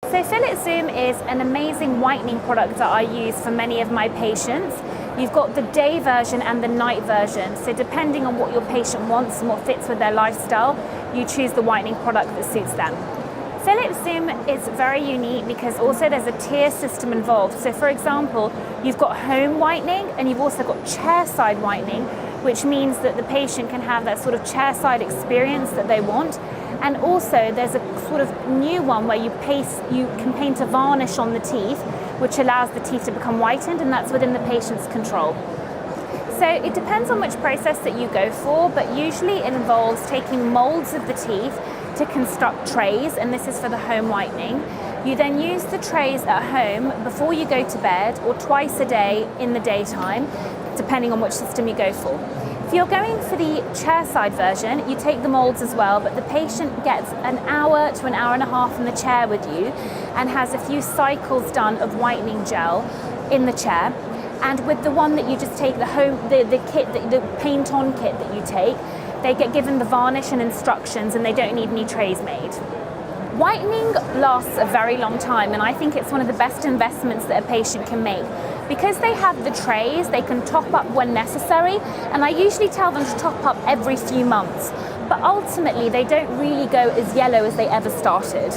So Fillet Zoom is an amazing whitening product that I use for many of my patients. You've got the day version and the night version. So depending on what your patient wants and what fits with their lifestyle, you choose the whitening product that suits them. Fillet Zoom is very unique because also there's a tier system involved. So for example, you've got home whitening and you've also got chairside whitening, which means that the patient can have that sort of chairside experience that they want. And also there's a sort of new one where you can paint a varnish on the teeth, which allows the teeth to become whitened, and that's within the patient's control. So it depends on which process that you go for, but usually it involves taking molds of the teeth to construct trays, and this is for the home whitening. You then use the trays at home before you go to bed or twice a day in the daytime, depending on which system you go for. If you're going for the chairside version, you take the molds as well, but the patient gets an hour to an hour and a half in the chair with you and has a few cycles done of whitening gel in the chair. And with the one that you just take the paint-on kit that you take, they get given the varnish and instructions and they don't need any trays made. Whitening lasts a very long time, and I think it's one of the best investments that a patient can make. Because they have the trays, they can top up when necessary, and I usually tell them to top up every few months. But ultimately, they don't really go as yellow as they ever started.